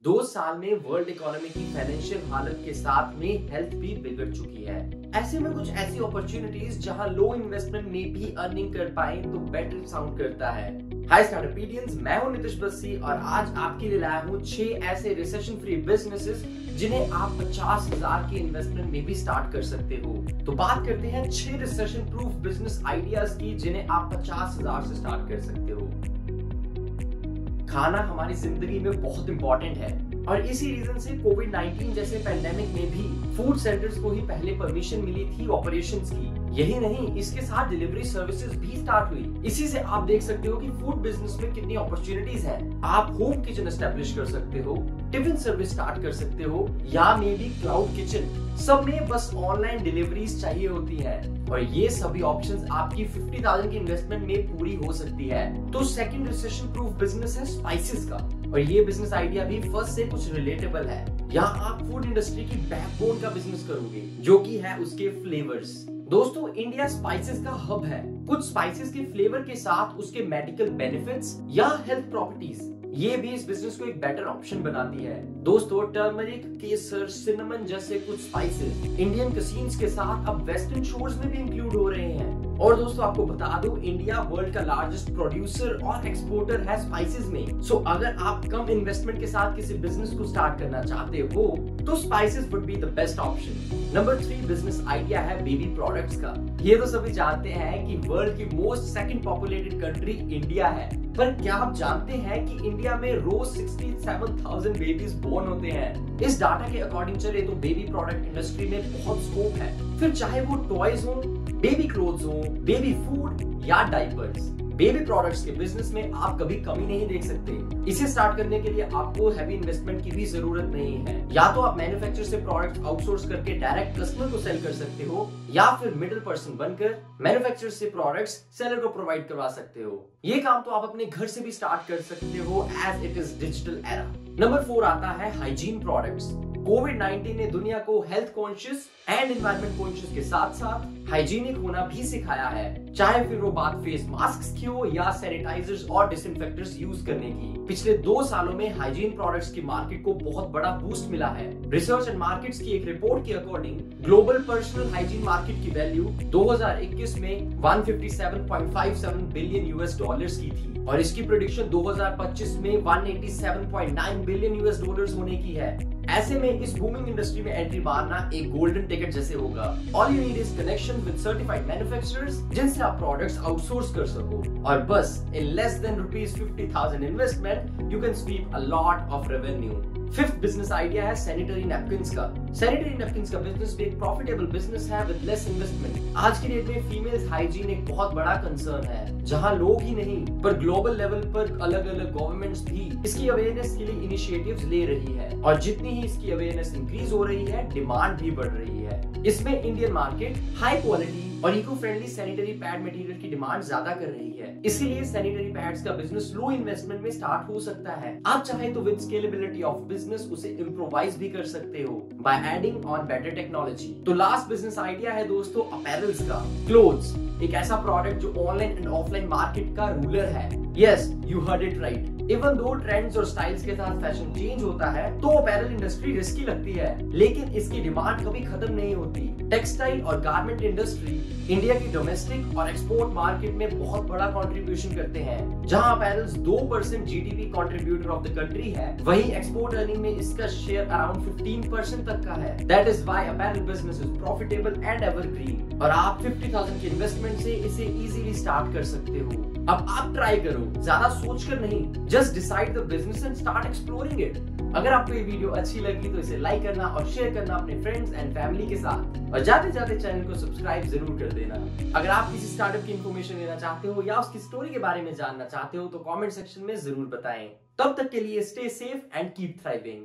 2 साल में world economy की फाइनेंशियल हालत के साथ में हेल्थ भी बिगड़ चुकी है। ऐसे में कुछ ऐसी अपॉर्चुनिटीज जहां लो इन्वेस्टमेंट में भी अर्निंग कर पाए तो बेटर साउंड करता है। हाय स्टार्टअपिडियंस, मैं हूं नितिश बस्सी और आज आपके लिए लाया हूं 6 ऐसे रिसेशन फ्री बिजनेसेस जिन्हें आप 50,000 के इन्वेस्टमेंट में भी स्टार्ट कर सकते हो। तो बात करते हैं 6 रिसेशन प्रूफ बिजनेस आइडियाज की जिन्हें आप 50,000 से स्टार्ट कर सकते हो। खाना हमारी जिंदगी में बहुत इंपॉर्टेंट है और इसी रीजन से कोविड-19 जैसे पैंडेमिक में भी फूड सेंटर्स को ही पहले परमिशन मिली थी ऑपरेशंस की। यही नहीं, इसके साथ डिलीवरी सर्विसेज भी स्टार्ट हुई। इसी से आप देख सकते हो कि फूड बिजनेस में कितनी अपॉर्चुनिटीज हैं। आप होम किचन एस्टेब्लिश कर सकते हो, टिफिन सर्विस स्टार्ट कर सकते हो या मे बी क्लाउड किचन। सब में बस ऑनलाइन डिलीवरीज चाहिए होती है और ये सभी ऑप्शंस आपकी 50,000 की इन्वेस्टमेंट में पूरी हो सकती है। तो सेकंड रिसेशन प्रूफ बिजनेस है स्पाइसेस का और ये बिजनेस आइडिया भी फर्स्ट से कुछ रिलेटेबल है। यहाँ आप फूड इंडस्ट्री की बैकबोन का बिजनेस करोगे जो कि है उसके फ्लेवर्स। दोस्तों, इंडिया स्पाइसेस का हब है। कुछ स्पाइसेस के फ्लेवर के साथ उसके मेडिकल बेनिफिट्स या हेल्थ प्रॉपर्टीज ये भी इस बिजनेस को एक बेटर ऑप्शन बनाती है। दोस्तों, टर्मरिक, केसर, सिनेमन जैसे कुछ स्पाइसेस इंडियन कसीन्स के साथ अब वेस्टर्न शोर्स में भी इंक्लूड हो रहे हैं। और दोस्तों, आपको बता दूं, इंडिया वर्ल्ड का लार्जेस्ट प्रोड्यूसर और एक्सपोर्टर है स्पाइसेस में। सो अगर आप कम इन्वेस्टमेंट के साथ किसी बिजनेस को स्टार्ट करना चाहते हो तो spices would be the best option. Number 3 business idea है बेबी प्रोडक्ट्स का। ये तो सभी जानते हैं कि वर्ल्ड की most second populated country India है, पर क्या आप जानते हैं कि इंडिया में रोज 67,000 बेबीज बोर्न होते हैं। इस डाटा के अकॉर्डिंग चले तो बेबी प्रोडक्ट इंडस्ट्री में बहुत स्कोप है, फिर चाहे वो टॉयज हो, बेबी क्लोथ्स हो, बेबी फूड या डायपर्स। बेबी प्रोडक्ट्स के बिजनेस में आप कभी कमी नहीं देख सकते। इसे स्टार्ट करने के लिए आपको हैवी इन्वेस्टमेंट की भी जरूरत नहीं है। या तो आप मैन्युफैक्चर से प्रोडक्ट आउटसोर्स करके डायरेक्ट कस्टमर को सेल कर सकते हो या फिर मिडिल पर्सन बनकर मैन्युफैक्चर से प्रोडक्ट्स सेलर को प्रोवाइड करवा सकते हो। ये काम तो आप अपने घर से भी स्टार्ट कर सकते हो as it is digital era. Number 4 आता है हाइजीन प्रोडक्ट्स। कोविड-19 ने दुनिया को health conscious and environment conscious के साथ साथ हाइजीनिक होना भी सिखाया है, चाहे फिर वो बात फेस मास्क की हो या सैनिटाइजर्स और डिसइंफेक्टर्स यूज करने की। पिछले 2 सालों में हाइजीन प्रोडक्ट्स की मार्केट को बहुत बड़ा बूस्ट मिला है। रिसर्च एंड मार्केट्स की एक रिपोर्ट के according global personal hygiene market की वैल्यू 2021 में 157.57 बिलियन यूएस डॉलर्स की थी और इसकी प्रेडिक्शन 2025 में 187.9 बिलियन यूएस डॉलर्स होने की है। ऐसे में इस बूमिंग इंडस्ट्री में एंट्री मारना एक गोल्डन टिकट जैसे होगा। All you need is connection with certified manufacturers जिनसे आप प्रोडक्ट्स आउटसोर्स कर सको और बस in less than ₹50,000 investment you can sweep a lot of revenue. 5th business idea है सैनिटरी नैपकिन्स का। सैनिटरी नैपकिन्स का बिजनेस भी एक प्रॉफिटेबल बिजनेस है विद लेस इन्वेस्टमेंट। आज की डेट में फीमेल्स हाइजीन एक बहुत बड़ा कंसर्न है, जहां लोग ही नहीं पर ग्लोबल लेवल पर अलग अलग गवर्नमेंट्स भी इसकी अवेयरनेस के लिए इनिशिएटिव्स ले रही है और जितनी ही इसकी अवेयरनेस इंक्रीज हो रही है, डिमांड भी बढ़ रही है। इसमें इंडियन मार्केट हाई क्वालिटी और eco friendly sanitary pad material की डिमांड ज्यादा कर रही है। इसलिए सैनिटरी पैड्स का बिजनेस लो इन्वेस्टमेंट में स्टार्ट हो सकता है। आप चाहे तो विद स्केलेबिलिटी ऑफ बिजनेस उसे इम्प्रोवाइज भी कर सकते हो by adding on better technology. तो लास्ट बिजनेस आइडिया है दोस्तों अपैरल्स का। क्लोथ्स एक ऐसा प्रोडक्ट जो ऑनलाइन एंड ऑफलाइन मार्केट का रूलर है। Yes, you heard it right. Even though trends और स्टाइल्स के साथ फैशन चेंज होता है तो अपैरल इंडस्ट्री रिस्की लगती है, लेकिन इसकी डिमांड कभी खत्म नहीं होती। टेक्सटाइल और गारमेंट इंडस्ट्री इंडिया की डोमेस्टिक और एक्सपोर्ट मार्केट में बहुत बड़ा कंट्रीब्यूशन करते हैं। जहां apparels 2% GDP contributor of the country है, वहीं एक्सपोर्ट अर्निंग में इसका शेयर अराउंड 15% तक का है। That is why apparel business is profitable and evergreen और आप 50,000 के इन्वेस्टमेंट से इसे इजीली स्टार्ट कर सकते हो। अब आप ट्राई करो, ज्यादा सोचकर नहीं, just decide the business and start exploring it. अगर आपको ये वीडियो अच्छी लगी तो इसे लाइक करना और शेयर करना अपने फ्रेंड्स एंड फैमिली के साथ और जाते जाते चैनल को सब्सक्राइब जरूर कर देना। अगर आप किसी स्टार्टअप की इन्फॉर्मेशन लेना चाहते हो या उसकी स्टोरी के बारे में जानना चाहते हो तो कमेंट सेक्शन में जरूर बताएं। तब तक के लिए stay safe and keep thriving.